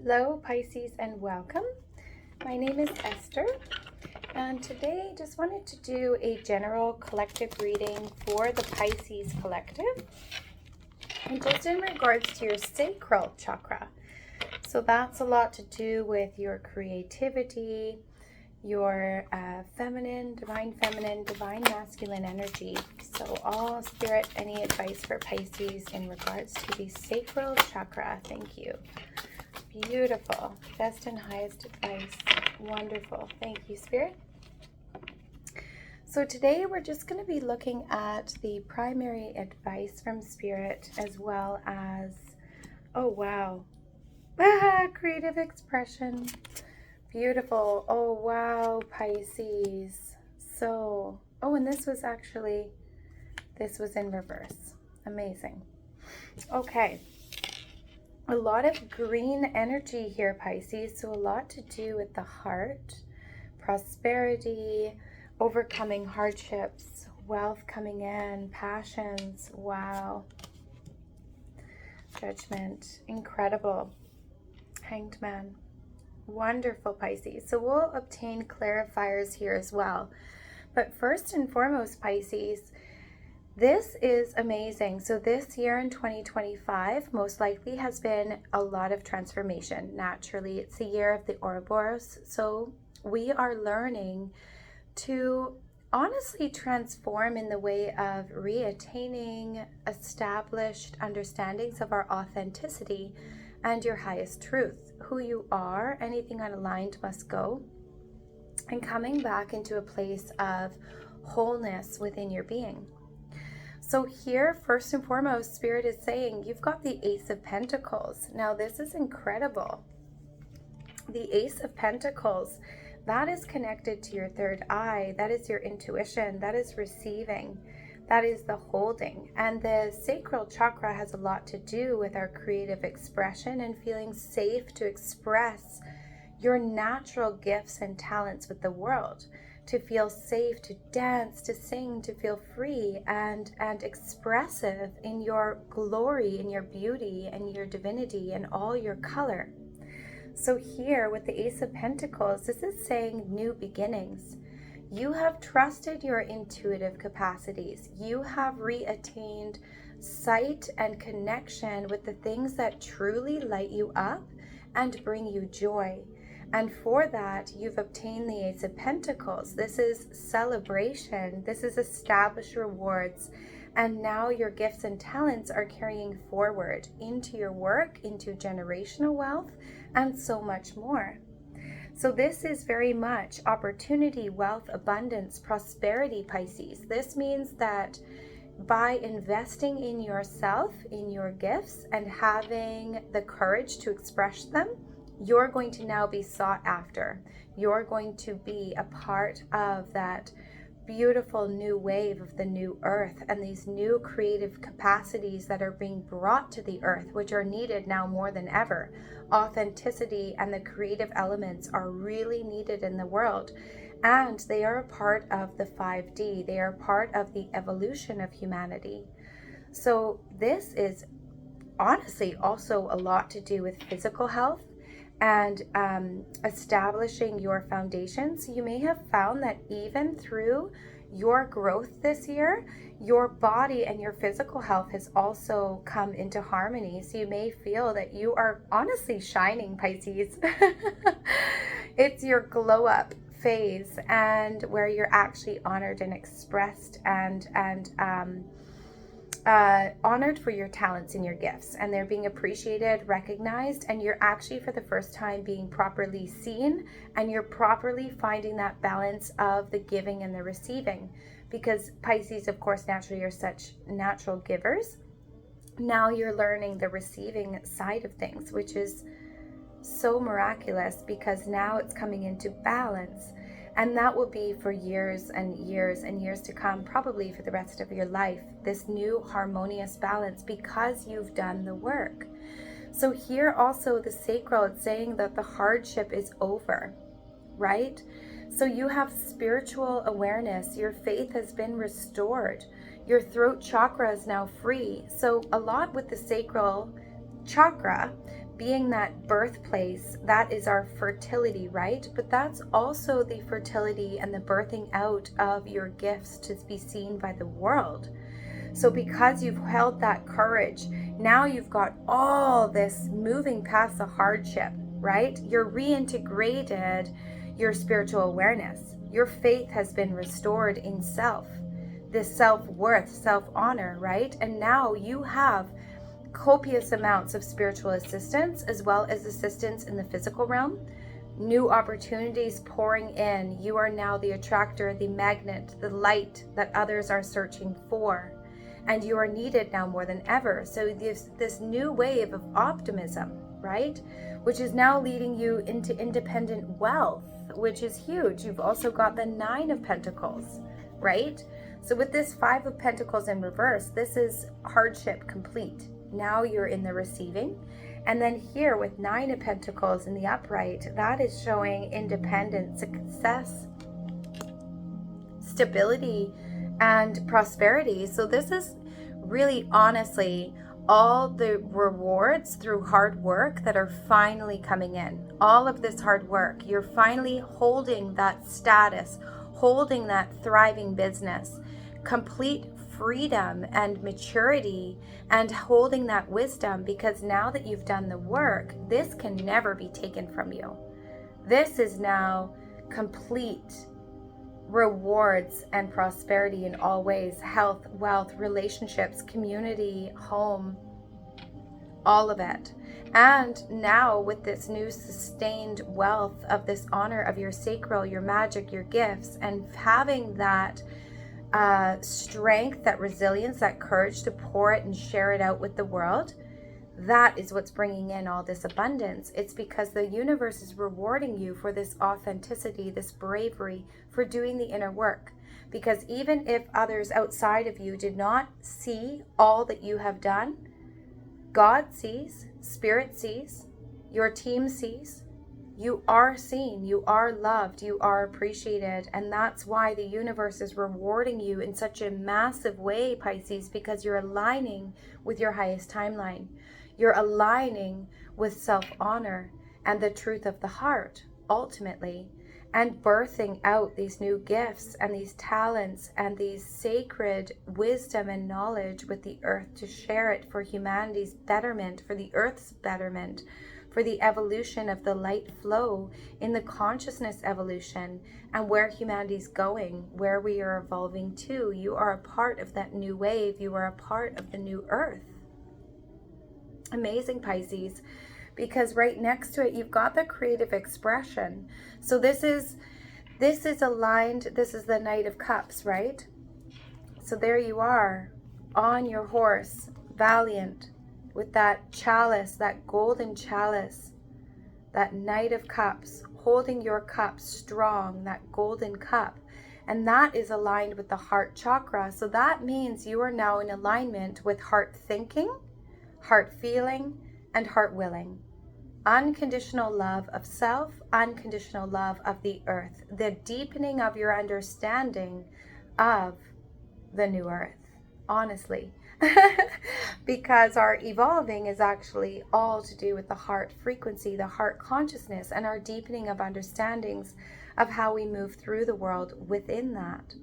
Hello Pisces and welcome. My name is Esther and today I just wanted to do a general collective reading for the Pisces collective and just in regards to your sacral chakra. So that's a lot to do with your creativity, your divine feminine, divine masculine energy. So all spirit, any advice for Pisces in regards to the sacral chakra? Thank you. Beautiful. Best and highest advice. Wonderful. Thank you, Spirit. So today we're just going to be looking at the primary advice from Spirit as well as, oh wow, creative expression. Beautiful. Oh wow, Pisces. So, and this was in reverse. Amazing. Okay. A lot of green energy here, Pisces, so a lot to do with the heart, prosperity, overcoming hardships, wealth coming in, passions, wow, judgment, incredible, hanged man, wonderful, Pisces. So we'll obtain clarifiers here as well. But first and foremost, Pisces, this is amazing. So this year in 2025 most likely has been a lot of transformation. Naturally, it's the year of the Ouroboros. So we are learning to honestly transform in the way of reattaining established understandings of our authenticity and your highest truth. Who you are, anything unaligned must go, and coming back into a place of wholeness within your being. So here, first and foremost, Spirit is saying you've got the Ace of Pentacles. Now, this is incredible. The Ace of Pentacles, that is connected to your third eye. That is your intuition. That is receiving. That is the holding. And the sacral chakra has a lot to do with our creative expression and feeling safe to express your natural gifts and talents with the world. To feel safe, to dance, to sing, to feel free and expressive in your glory, in your beauty and your divinity and all your color. So here with the Ace of Pentacles, this is saying new beginnings. You have trusted your intuitive capacities. You have reattained sight and connection with the things that truly light you up and bring you joy. And for that, you've obtained the Ace of Pentacles. This is celebration. This is established rewards. And now your gifts and talents are carrying forward into your work, into generational wealth, and so much more. So this is very much opportunity, wealth, abundance, prosperity, Pisces. This means that by investing in yourself, in your gifts, and having the courage to express them, you're going to now be sought after. You're going to be a part of that beautiful new wave of the new earth and these new creative capacities that are being brought to the earth, which are needed now more than ever. Authenticity and the creative elements are really needed in the world, and they are a part of the 5D. They are part of the evolution of humanity. So this is honestly also a lot to do with physical health and establishing your foundations. You may have found that even through your growth this year, your body and your physical health has also come into harmony. So you may feel that you are honestly shining, Pisces. It's your glow up phase, and where you're actually honored and expressed and honored for your talents and your gifts, and they're being appreciated, recognized, and you're actually for the first time being properly seen, and you're properly finding that balance of the giving and the receiving, because Pisces, of course, naturally are such natural givers. Now you're learning the receiving side of things, which is so miraculous, because now it's coming into balance. And that will be for years and years and years to come, probably for the rest of your life, this new harmonious balance, because you've done the work. So here also the sacral, it's saying that the hardship is over, right? So you have spiritual awareness, your faith has been restored, your throat chakra is now free. So a lot with the sacral chakra being that birthplace, that is our fertility, right? But that's also the fertility and the birthing out of your gifts to be seen by the world. So because you've held that courage, now you've got all this moving past the hardship, right? You're reintegrated your spiritual awareness. Your faith has been restored in self, this self-worth, self-honor, right? And now you have copious amounts of spiritual assistance as well as assistance in the physical realm. New opportunities pouring in. You are now the attractor, the magnet, the light that others are searching for. And you are needed now more than ever. So this new wave of optimism, right? Which is now leading you into independent wealth, which is huge. You've also got the 9 of Pentacles, right? So with this 5 of Pentacles in reverse, this is hardship complete. Now you're in the receiving. And then here with 9 of Pentacles in the upright, that is showing independence, success, stability, and prosperity. So this is really honestly all the rewards through hard work that are finally coming in. All of this hard work, you're finally holding that status, holding that thriving business, complete freedom and maturity, and holding that wisdom, because now that you've done the work, this can never be taken from you. This is now complete rewards and prosperity in all ways: health, wealth, relationships, community, home, all of it. And now with this new sustained wealth of this honor of your sacral, your magic, your gifts, and having that strength, that resilience, that courage to pour it and share it out with the world, that is what's bringing in all this abundance. It's because the universe is rewarding you for this authenticity, this bravery, for doing the inner work. Because even if others outside of you did not see all that you have done, God sees, Spirit sees, your team sees. You are seen, you are loved, you are appreciated. And that's why the universe is rewarding you in such a massive way, Pisces, because you're aligning with your highest timeline. You're aligning with self-honor and the truth of the heart, ultimately, and birthing out these new gifts and these talents and these sacred wisdom and knowledge with the earth to share it for humanity's betterment, for the earth's betterment, for the evolution of the light flow in the consciousness evolution and where humanity's going, where we are evolving to. You are a part of that new wave. You are a part of the new earth. Amazing, Pisces, because right next to it you've got the creative expression. So this is aligned. This is the Knight of Cups, right? So there you are on your horse, valiant, with that chalice, that golden chalice, that Knight of Cups, holding your cup strong, that golden cup. And that is aligned with the heart chakra. So that means you are now in alignment with heart thinking, heart feeling, and heart willing. Unconditional love of self, unconditional love of the earth, the deepening of your understanding of the new earth, honestly. Because our evolving is actually all to do with the heart frequency, the heart consciousness, and our deepening of understandings of how we move through the world within that.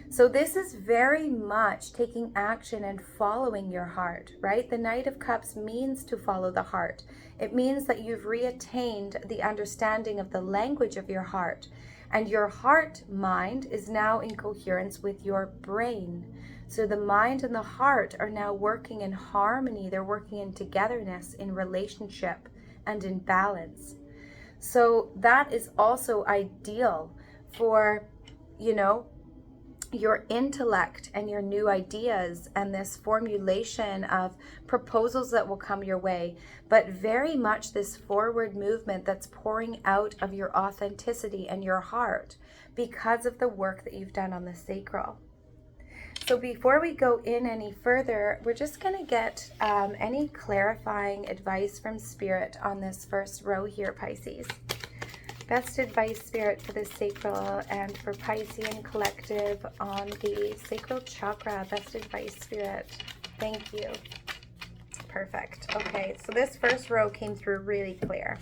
So this is very much taking action and following your heart, right? The Knight of Cups means to follow the heart. It means that you've reattained the understanding of the language of your heart, and your heart mind is now in coherence with your brain. So the mind and the heart are now working in harmony. They're working in togetherness, in relationship, and in balance. So that is also ideal for, your intellect and your new ideas and this formulation of proposals that will come your way, but very much this forward movement that's pouring out of your authenticity and your heart because of the work that you've done on the sacral. So before we go in any further, we're just going to get any clarifying advice from Spirit on this first row here, Pisces. Best advice, Spirit, for the sacral and for Piscean collective on the sacral chakra. Best advice, Spirit. Thank you. Perfect. Okay, so this first row came through really clear.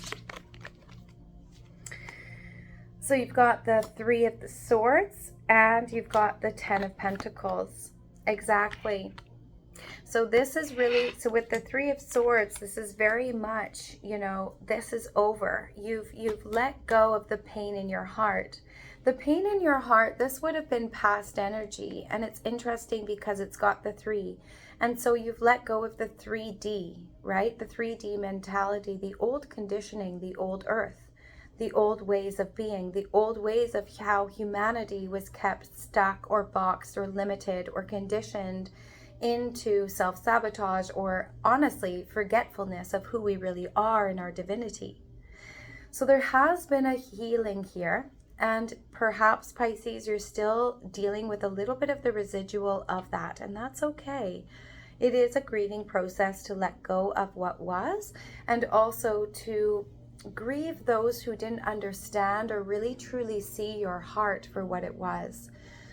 So you've got the 3 of the Swords and you've got the 10 of Pentacles. Exactly. So this is really, so with the 3 of Swords, this is very much, you know, this is over. You've let go of the pain in your heart. The pain in your heart, this would have been past energy. And it's interesting because it's got the 3. And so you've let go of the 3D, right? The 3D mentality, the old conditioning, the old earth, the old ways of being, the old ways of how humanity was kept stuck or boxed or limited or conditioned into self-sabotage or honestly forgetfulness of who we really are in our divinity. So there has been a healing here, and perhaps Pisces, you're still dealing with a little bit of the residual of that, and that's okay. It is a grieving process to let go of what was, and also to grieve those who didn't understand or really truly see your heart for what it was.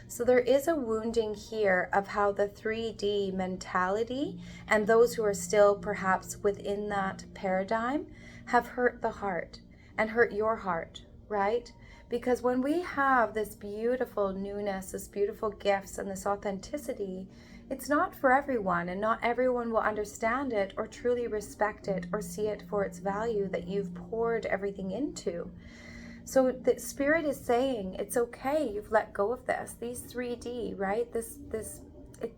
So there is a wounding here of how the 3D mentality and those who are still perhaps within that paradigm have hurt the heart and hurt your heart, right? Because when we have this beautiful newness, this beautiful gifts and this authenticity, it's not for everyone, and not everyone will understand it or truly respect it or see it for its value that you've poured everything into. So the Spirit is saying, it's okay, you've let go of this. These 3D, right? It's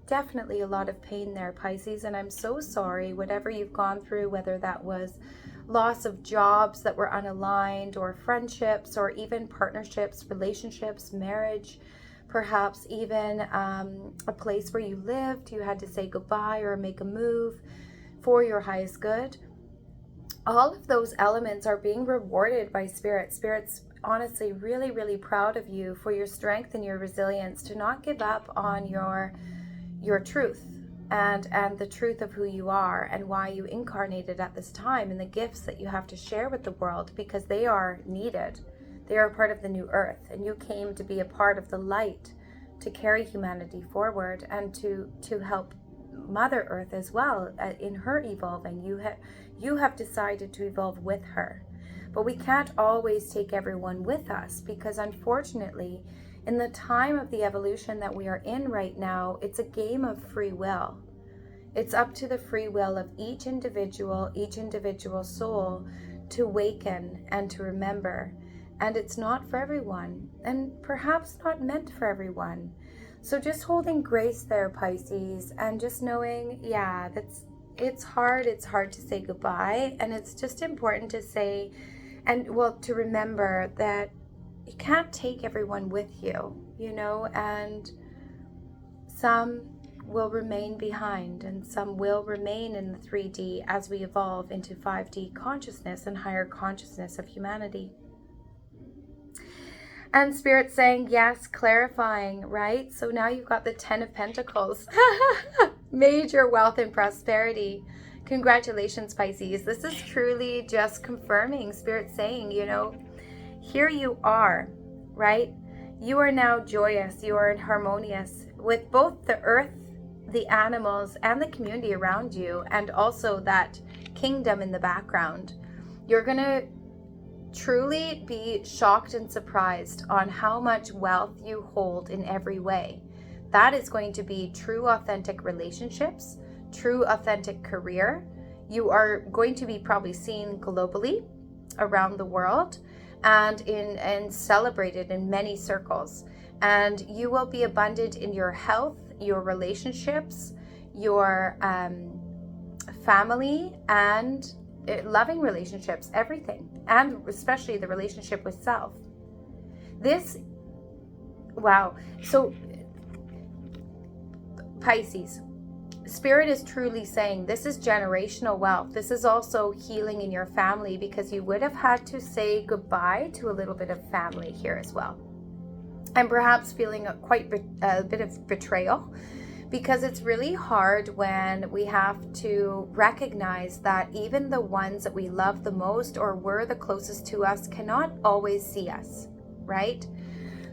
definitely a lot of pain there, Pisces, and I'm so sorry, whatever you've gone through, whether that was loss of jobs that were unaligned, or friendships, or even partnerships, relationships, marriage, perhaps even a place where you lived, you had to say goodbye or make a move for your highest good. All of those elements are being rewarded by Spirit. Spirit's honestly really, really proud of you for your strength and your resilience to not give up on your truth and the truth of who you are and why you incarnated at this time, and the gifts that you have to share with the world, because they are needed. They are part of the new earth, and you came to be a part of the light, to carry humanity forward and to help Mother Earth as well in her evolving. You have decided to evolve with her. But we can't always take everyone with us, because unfortunately, in the time of the evolution that we are in right now, it's a game of free will. It's up to the free will of each individual soul to awaken and to remember. And it's not for everyone, and perhaps not meant for everyone. So just holding grace there, Pisces, and just knowing, yeah, it's hard to say goodbye, and it's just important to say, and well, to remember that you can't take everyone with you, you know, and some will remain behind and some will remain in the 3D as we evolve into 5D consciousness and higher consciousness of humanity. And Spirit saying, yes, clarifying, right? So now you've got the 10 of Pentacles. Major wealth and prosperity. Congratulations, Pisces. This is truly just confirming Spirit saying, you know, here you are, right? You are now joyous. You are harmonious with both the earth, the animals, and the community around you, and also that kingdom in the background. You're going to truly be shocked and surprised on how much wealth you hold in every way. That is going to be true, authentic relationships, true, authentic career. You are going to be probably seen globally around the world and celebrated in many circles. And you will be abundant in your health, your relationships, your family, and loving relationships, everything, and especially the relationship with self. Wow. So Pisces, Spirit is truly saying this is generational wealth. This is also healing in your family, because you would have had to say goodbye to a little bit of family here as well. And perhaps feeling a bit of betrayal, because it's really hard when we have to recognize that even the ones that we love the most or were the closest to us cannot always see us, right?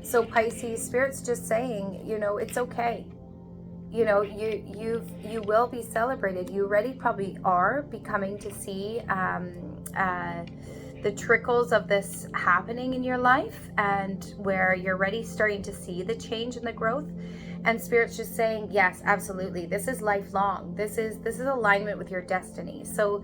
So Pisces, Spirit's just saying, you know, it's okay. you know, you will be celebrated. You already probably are becoming to see the trickles of this happening in your life, and where you're already starting to see the change and the growth. And Spirit's just saying, yes, absolutely. This is lifelong. This is alignment with your destiny. So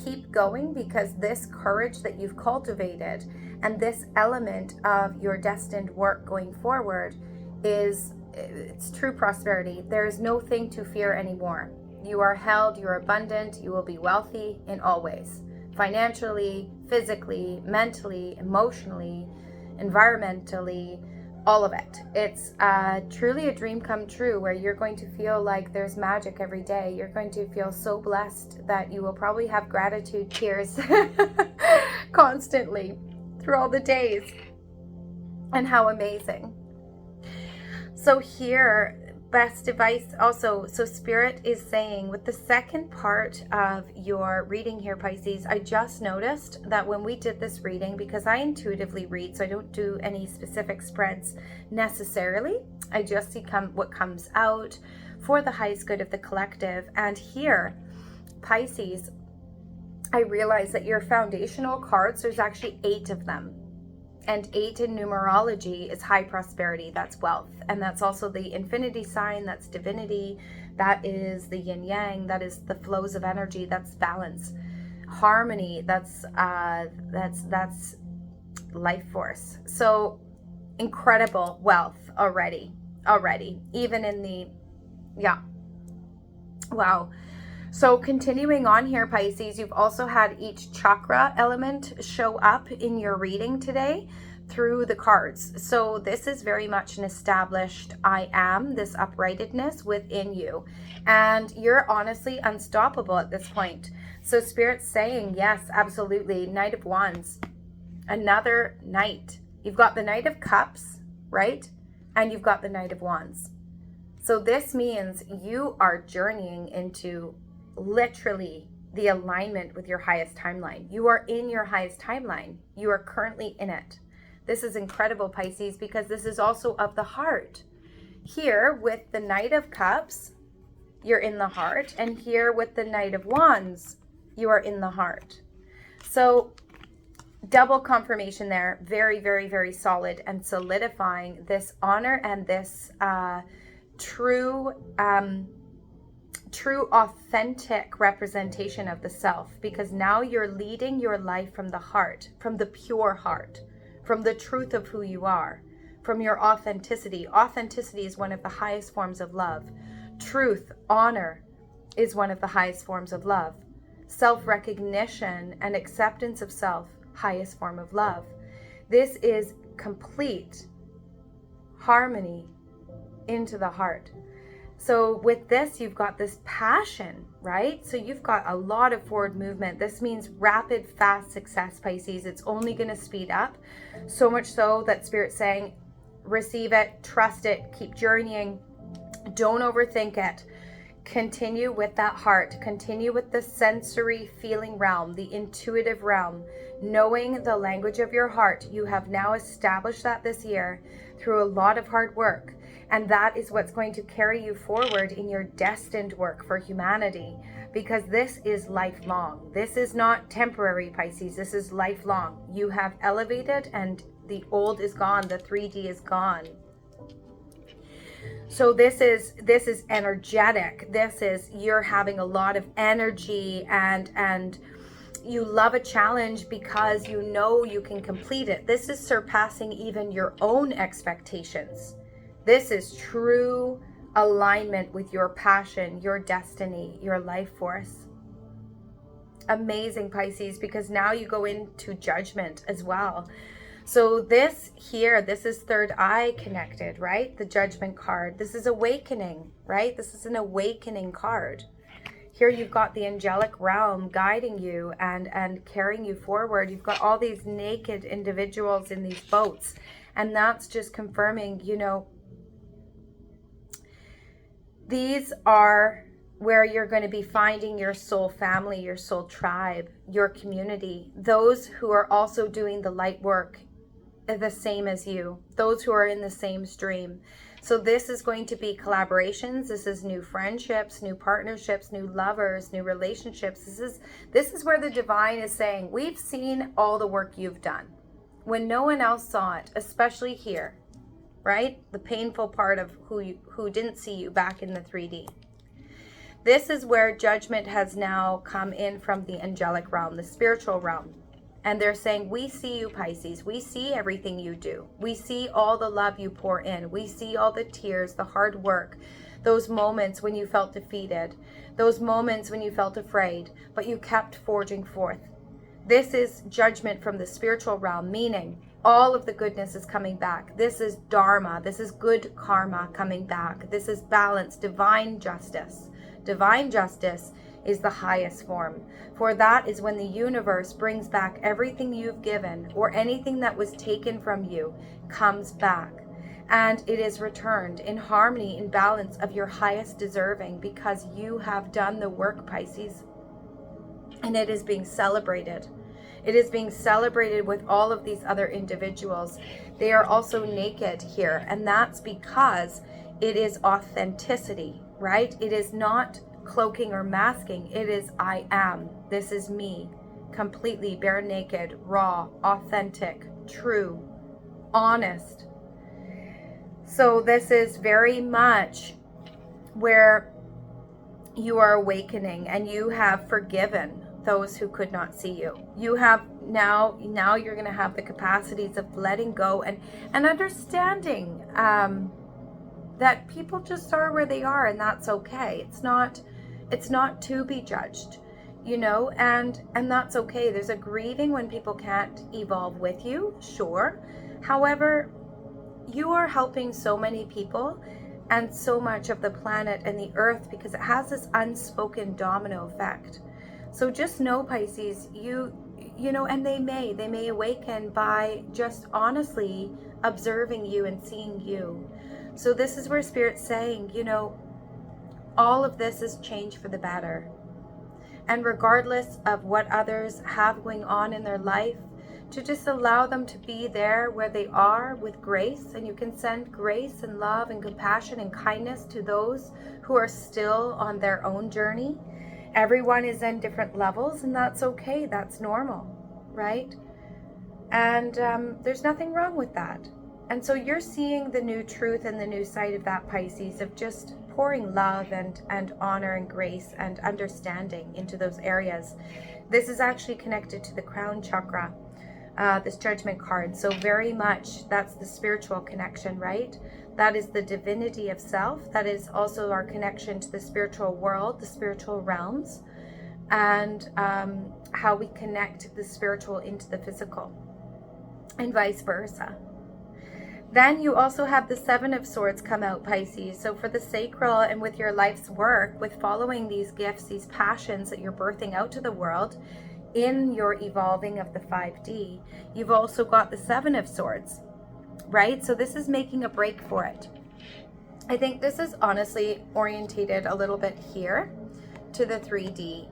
keep going, because this courage that you've cultivated and this element of your destined work going forward it's true prosperity. There is no thing to fear anymore. You are held, you're abundant, you will be wealthy in all ways. Financially, physically, mentally, emotionally, environmentally, all of it. It's truly a dream come true, where you're going to feel like there's magic every day. You're going to feel so blessed that you will probably have gratitude tears constantly through all the days. And how amazing. So here, best advice also, so Spirit is saying with the second part of your reading here, Pisces, I just noticed that when we did this reading, because I intuitively read, so I don't do any specific spreads necessarily, I just see what comes out for the highest good of the collective. And here, Pisces, I realize that your foundational cards, there's actually 8 of them. And 8 in numerology is high prosperity, that's wealth. And that's also the infinity sign, that's divinity, that is the yin yang, that is the flows of energy, that's balance. Harmony, that's life force. So incredible wealth already, even in the, yeah, wow. So continuing on here, Pisces, you've also had each chakra element show up in your reading today through the cards. So this is very much an established I am, this uprightedness within you. And you're honestly unstoppable at this point. So Spirit's saying, yes, absolutely. Knight of Wands, another knight. You've got the Knight of Cups, right? And you've got the Knight of Wands. So this means you are journeying into literally the alignment with your highest timeline. You are in your highest timeline. You are currently in it. This is incredible, Pisces, because this is also of the heart. Here with the Knight of Cups, you're in the heart. And here with the Knight of Wands, you are in the heart. So double confirmation there. Very, very, very solid, and solidifying this honor and this true authentic representation of the self, because now you're leading your life from the heart, from the pure heart, from the truth of who you are, from your authenticity. Authenticity is one of the highest forms of love. Truth, honor is one of the highest forms of love. Self-recognition and acceptance of self, highest form of love. This is complete harmony into the heart. So with this, you've got this passion, right? So you've got a lot of forward movement. This means rapid, fast success, Pisces. It's only going to speed up. So much so that Spirit's saying, receive it, trust it, keep journeying. Don't overthink it. Continue with that heart. Continue with the sensory feeling realm, the intuitive realm. Knowing the language of your heart. You have now established that this year through a lot of hard work. And that is what's going to carry you forward in your destined work for humanity, because this is lifelong. This is not temporary, Pisces. This is lifelong. You have elevated, and the old is gone. The 3D is gone. So this is energetic. This is, you're having a lot of energy, and you love a challenge because you know you can complete it. This is surpassing even your own expectations. This is true alignment with your passion, your destiny, your life force. Amazing, Pisces, because now you go into judgment as well. So this here, this is third eye connected, right? The judgment card. This is awakening, right? This is an awakening card. Here you've got the angelic realm guiding you and carrying you forward. You've got all these naked individuals in these boats. And that's just confirming, you know, these are where you're going to be finding your soul family, your soul tribe, your community, those who are also doing the light work the same as you, those who are in the same stream. So this is going to be collaborations. This is new friendships, new partnerships, new lovers, new relationships. This is where the divine is saying, we've seen all the work you've done when no one else saw it, especially here, right? The painful part of who didn't see you back in the 3D. This is where judgment has now come in from the angelic realm, the spiritual realm. And they're saying, we see you, Pisces. We see everything you do. We see all the love you pour in. We see all the tears, the hard work, those moments when you felt defeated, those moments when you felt afraid, but you kept forging forth. This is judgment from the spiritual realm, meaning all of the goodness is coming back. This is dharma. This is good karma coming back. This is balance, divine justice. Divine justice is the highest form, for that is when the universe brings back everything you've given, or anything that was taken from you comes back, and it is returned in harmony, in balance of your highest deserving, because you have done the work, Pisces, and it is being celebrated. It is being celebrated with all of these other individuals. They are also naked here, and that's because it is authenticity, right? It is not cloaking or masking. It is I am. This is me, completely bare naked, raw, authentic, true, honest. So this is very much where you are awakening, and you have forgiven those who could not see you. You have now you're going to have the capacities of letting go and understanding that people just are where they are, and that's okay. It's not to be judged, you know, and that's okay. There's a grieving when people can't evolve with you, sure. However, you are helping so many people and so much of the planet and the earth, because it has this unspoken domino effect. So just know, Pisces, you know, and they may awaken by just honestly observing you and seeing you. So this is where Spirit's saying, you know, all of this is change for the better. And regardless of what others have going on in their life, to just allow them to be there where they are with grace. And you can send grace and love and compassion and kindness to those who are still on their own journey. Everyone is in different levels, and that's okay. That's normal, right? And there's nothing wrong with that. And so you're seeing the new truth and the new side of that, Pisces, of just pouring love and honor and grace and understanding into those areas. This is actually connected to the crown chakra, this judgment card. So very much that's the spiritual connection, right? That is the divinity of self. That is also our connection to the spiritual world, the spiritual realms, and how we connect the spiritual into the physical, and vice versa. Then you also have the Seven of Swords come out, Pisces. So for the sacral and with your life's work, with following these gifts, these passions that you're birthing out to the world in your evolving of the 5D, you've also got the Seven of Swords, right? So this is making a break for it. I think this is honestly orientated a little bit here to the 3D.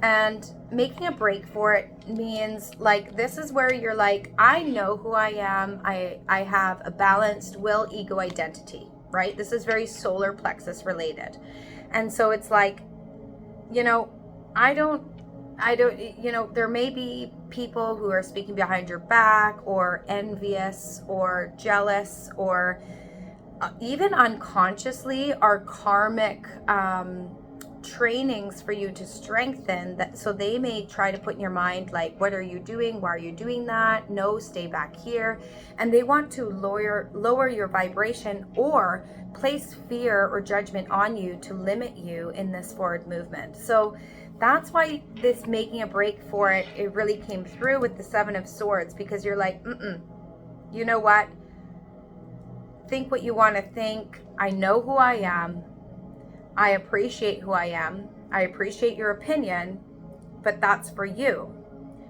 And making a break for it means, like, this is where you're like, I know who I am. I have a balanced will, ego, identity, right? This is very solar plexus related. And so it's like, you know, I don't, you know, there may be people who are speaking behind your back, or envious or jealous, or even unconsciously are karmic trainings for you to strengthen that. So they may try to put in your mind, like, what are you doing? Why are you doing that? No, stay back here. And they want to lower your vibration, or place fear or judgment on you to limit you in this forward movement. So that's why this making a break for it really came through with the Seven of Swords, because you're like, you know what? Think what you want to think. I know who I am. I appreciate who I am. I appreciate your opinion, but that's for you,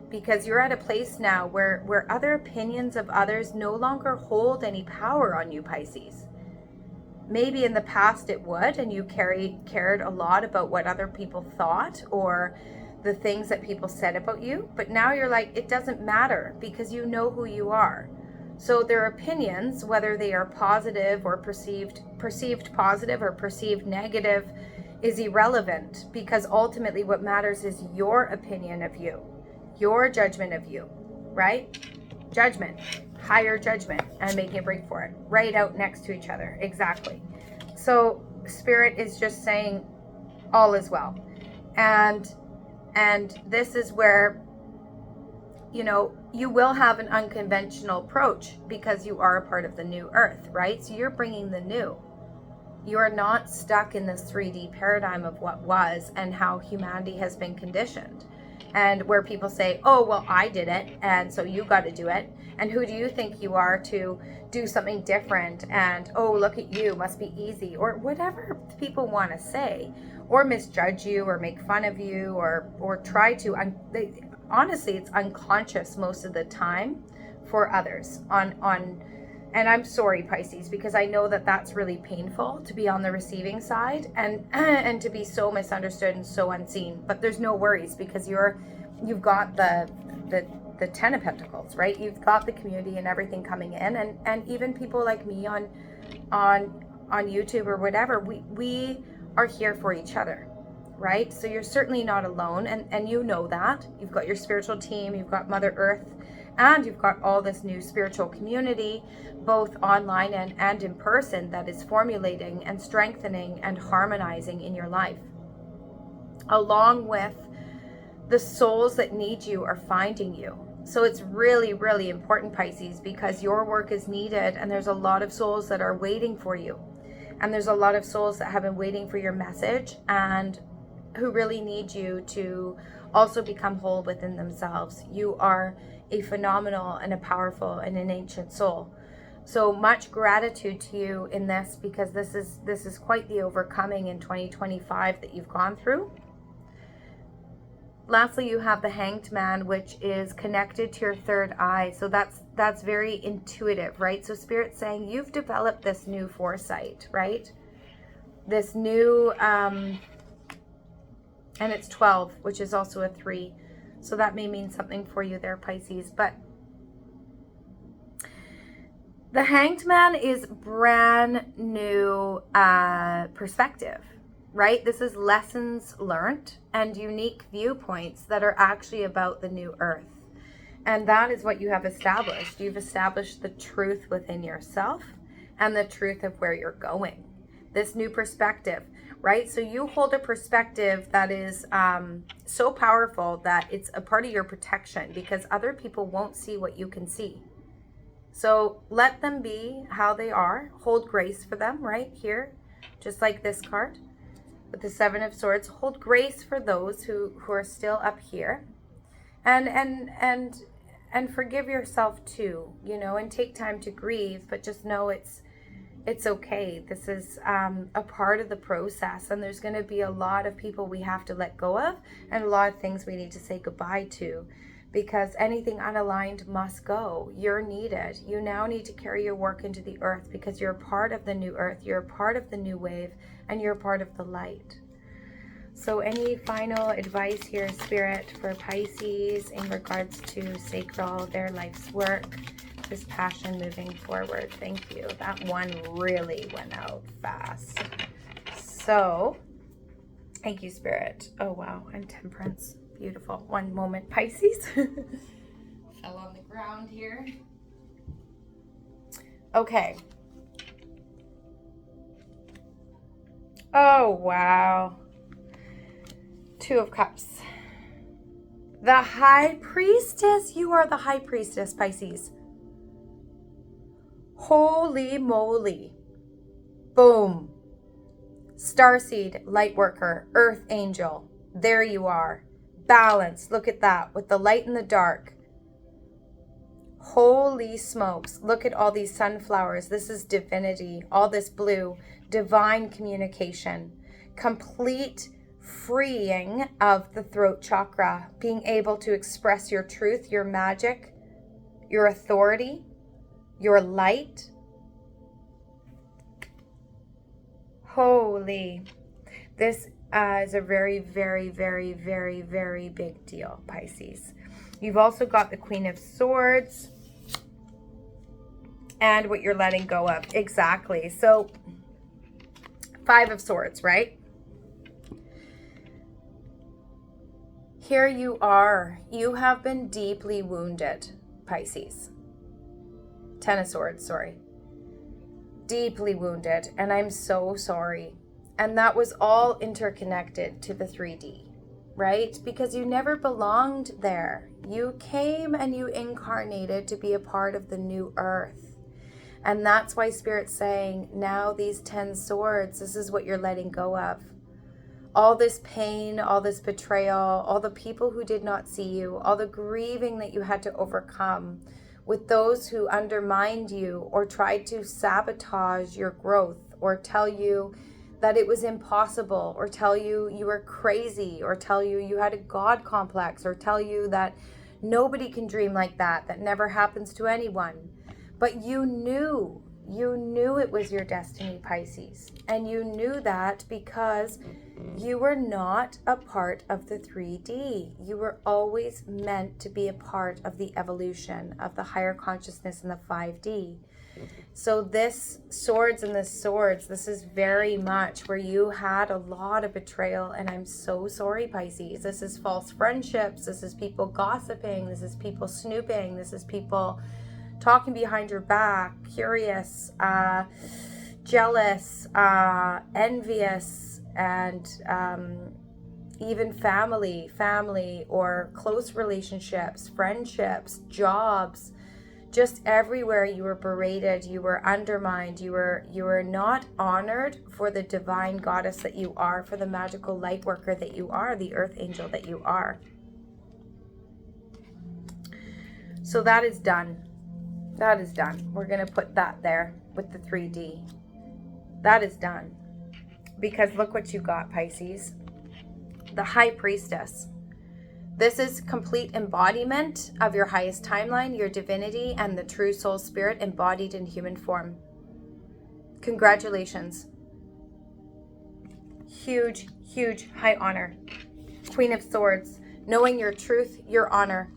because you're at a place now where other opinions of others no longer hold any power on you, Pisces. Maybe in the past it would, and you cared a lot about what other people thought or the things that people said about you, but now you're like, it doesn't matter, because you know who you are. So their opinions, whether they are positive or perceived positive or perceived negative, is irrelevant, because ultimately what matters is your opinion of you, your judgment of you, right? Judgment, higher judgment, and making a break for it, right out next to each other. Exactly. So Spirit is just saying all is well. And this is where, you know, you will have an unconventional approach because you are a part of the new earth, right? So you're bringing the new. You are not stuck in this 3D paradigm of what was and how humanity has been conditioned. And where people say, oh, well, I did it, and so you got to do it. And who do you think you are to do something different? And, oh, look at you, must be easy, or whatever people want to say, or misjudge you, or make fun of you, or try to. Honestly, it's unconscious most of the time for others and I'm sorry, Pisces, because I know that that's really painful to be on the receiving side and to be so misunderstood and so unseen. But there's no worries, because you've got the 10 of Pentacles, right? You've got the community and everything coming in, and even people like me on YouTube or whatever, we are here for each other, right? So you're certainly not alone, and you know that. You've got your spiritual team, you've got Mother Earth, and you've got all this new spiritual community, both online and in person, that is formulating and strengthening and harmonizing in your life. Along with the souls that need you are finding you. So it's really, really important, Pisces, because your work is needed, and there's a lot of souls that are waiting for you. And there's a lot of souls that have been waiting for your message and who really need you to also become whole within themselves. You are a phenomenal and a powerful and an ancient soul. So much gratitude to you in this, because this is quite the overcoming in 2025 that you've gone through. Lastly, you have the Hanged Man, which is connected to your third eye. So that's very intuitive, right? So Spirit's saying you've developed this new foresight, right? This new, and it's 12, which is also a 3. So that may mean something for you there, Pisces. But the Hanged Man is brand new perspective, right? This is lessons learned and unique viewpoints that are actually about the new earth. And that is what you have established. You've established the truth within yourself and the truth of where you're going. This new perspective, right? So you hold a perspective that is so powerful that it's a part of your protection, because other people won't see what you can see. So let them be how they are. Hold grace for them right here, just like this card with the 7 of Swords. Hold grace for those who are still up here, and forgive yourself too, you know, and take time to grieve, but just know it's okay. This is a part of the process, and there's going to be a lot of people we have to let go of, and a lot of things we need to say goodbye to, because anything unaligned must go. You're needed. You now need to carry your work into the earth, because you're a part of the new earth, you're a part of the new wave, and you're a part of the light. So any final advice here, Spirit, for Pisces in regards to Sacral, their life's work, this passion moving forward? Thank you. That one really went out fast. So thank you, Spirit. Oh, wow. And Temperance. Beautiful. One moment, Pisces. Fell on the ground here. Okay. Oh, wow. 2 of Cups. The High Priestess. You are the High Priestess, Pisces. Holy moly. Boom. Starseed, light worker, earth angel. There you are. Balance. Look at that, with the light and the dark. Holy smokes. Look at all these sunflowers. This is divinity. All this blue. Divine communication. Complete freeing of the throat chakra. Being able to express your truth, your magic, your authority, your light. Holy. This is a very, very, very, very, very big deal, Pisces. You've also got the Queen of Swords. and what you're letting go of. Exactly. So 5 of Swords, right? Here you are. You have been deeply wounded, Pisces. 10 of Swords, sorry. Deeply wounded, and I'm so sorry. And that was all interconnected to the 3D, right? Because you never belonged there. You came and you incarnated to be a part of the new earth. And that's why Spirit's saying, now these 10 swords, this is what you're letting go of. All this pain, all this betrayal, all the people who did not see you, all the grieving that you had to overcome with those who undermined you or tried to sabotage your growth or tell you that it was impossible or tell you you were crazy or tell you you had a God complex or tell you that nobody can dream like that, that never happens to anyone. But you knew it was your destiny, Pisces. And you knew that because you were not a part of the 3D. You were always meant to be a part of the evolution of the higher consciousness in the 5D. So this swords and this swords, this is very much where you had a lot of betrayal. And I'm so sorry, Pisces. This is false friendships. This is people gossiping. This is people snooping. This is people talking behind your back, curious, jealous, envious, and even family or close relationships, friendships, jobs, just everywhere you were berated, you were undermined, you were not honored for the divine goddess that you are, for the magical light worker that you are, the earth angel that you are. So that is done. That is done. We're going to put that there with the 3D. That is done. Because look what you got, Pisces. The High Priestess. This is complete embodiment of your highest timeline, your divinity, and the true soul spirit embodied in human form. Congratulations. Huge, huge high honor. Queen of Swords. Knowing your truth, your honor.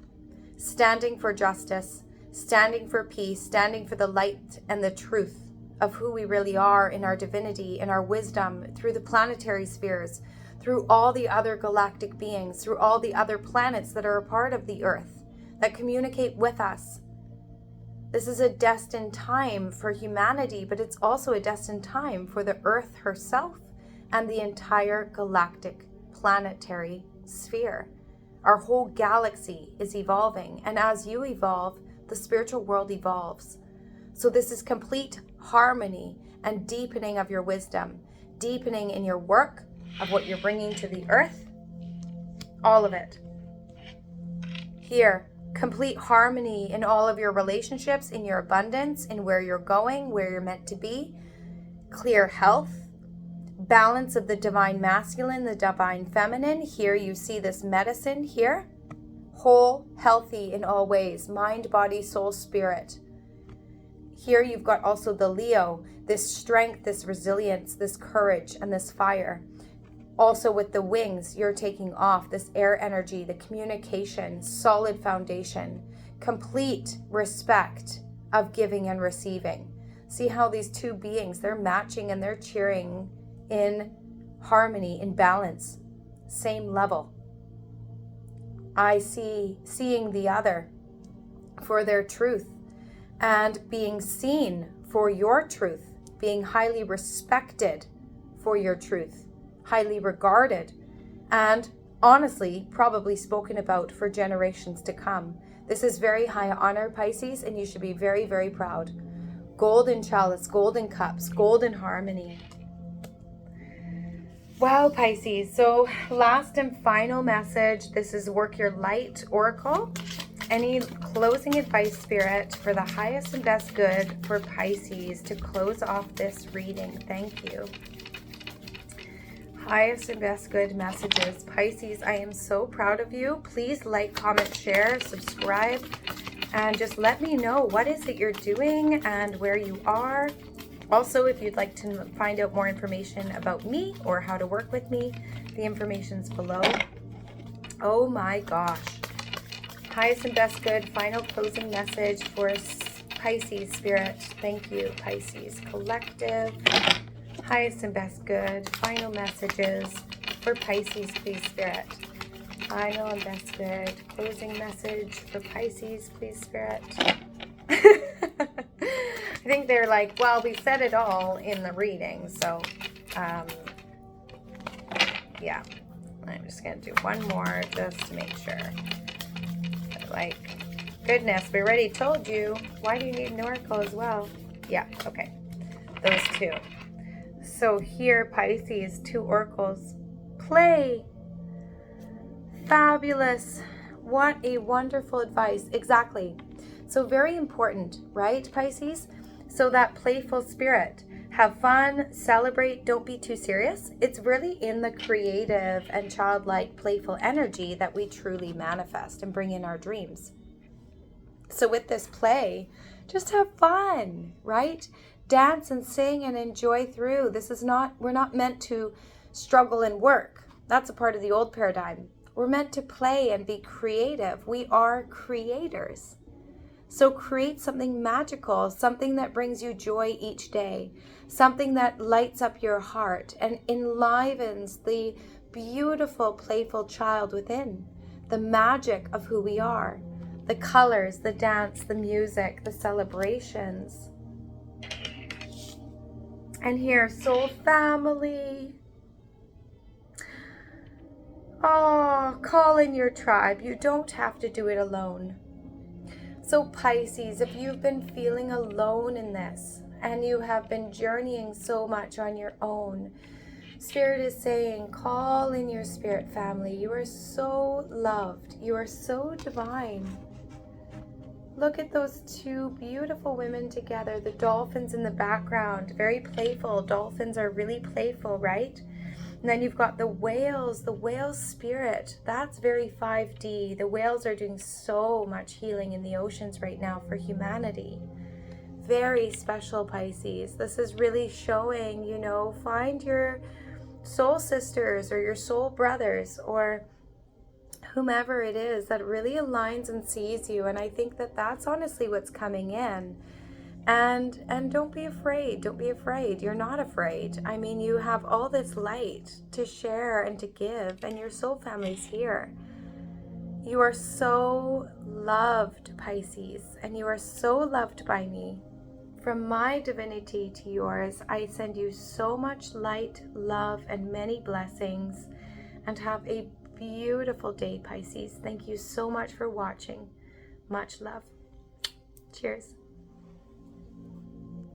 Standing for justice. Standing for peace, standing for the light and the truth of who we really are in our divinity, in our wisdom, through the planetary spheres, through all the other galactic beings, through all the other planets that are a part of the earth, that communicate with us. This is a destined time for humanity, but it's also a destined time for the earth herself and the entire galactic planetary sphere. Our whole galaxy is evolving, and as you evolve, the spiritual world evolves. So this is complete harmony and deepening of your wisdom, deepening in your work of what you're bringing to the earth, all of it. Here, complete harmony in all of your relationships, in your abundance, in where you're going, where you're meant to be, clear health, balance of the divine masculine, the divine feminine. Here you see this medicine here. Whole, healthy in all ways, mind, body, soul, spirit. Here you've got also the Leo, this strength, this resilience, this courage, and this fire. Also with the wings, you're taking off this air energy, the communication, solid foundation, complete respect of giving and receiving. See how these two beings, they're matching and they're cheering in harmony, in balance, same level. I seeing the other for their truth and being seen for your truth, being highly respected for your truth, highly regarded, and honestly, probably spoken about for generations to come. This is very high honor, Pisces, and you should be very, very proud. Golden chalice, golden cups, golden harmony. Wow, Pisces. So last and final message. This is Work Your Light Oracle. Any closing advice, Spirit, for the highest and best good for Pisces to close off this reading? Thank you. Highest and best good messages. Pisces, I am so proud of you. Please like, comment, share, subscribe, and just let me know what is it you're doing and where you are. Also, if you'd like to find out more information about me or how to work with me, the information's below. Oh my gosh. Highest and best good, final closing message for Pisces spirit, thank you. Pisces collective, highest and best good. Final messages for Pisces, please, spirit. Final and best good. Closing message for Pisces, please, spirit. I think they're like, well, we said it all in the reading, so yeah. I'm just going to do one more just to make sure. Like, goodness, we already told you. Why do you need an oracle as well? Yeah, okay. Those two. So here, Pisces, 2 oracles. Play. Fabulous. What a wonderful advice. Exactly. So very important, right, Pisces? So that playful spirit. Have fun, celebrate, don't be too serious. It's really in the creative and childlike playful energy that we truly manifest and bring in our dreams. So with this play, just have fun, right? Dance and sing and enjoy through. We're not meant to struggle and work. That's a part of the old paradigm. We're meant to play and be creative. We are creators. So create something magical, something that brings you joy each day, something that lights up your heart and enlivens the beautiful, playful child within, the magic of who we are, the colors, the dance, the music, the celebrations. And here, soul family. Oh, call in your tribe. You don't have to do it alone. So Pisces, if you've been feeling alone in this and you have been journeying so much on your own, Spirit is saying, call in your spirit family. You are so loved. You are so divine. Look at those 2 beautiful women together. The dolphins in the background, very playful. Dolphins are really playful, right? And then you've got the whale spirit. That's very 5D. The whales are doing so much healing in the oceans right now for humanity. Very special, Pisces. This is really showing, find your soul sisters or your soul brothers or whomever it is that really aligns and sees you. And I think that that's honestly what's coming in. And don't be afraid. Don't be afraid. You're not afraid. I mean, you have all this light to share and to give, and your soul family's here. You are so loved, Pisces, and you are so loved by me. From my divinity to yours, I send you so much light, love, and many blessings. And have a beautiful day, Pisces. Thank you so much for watching. Much love. Cheers.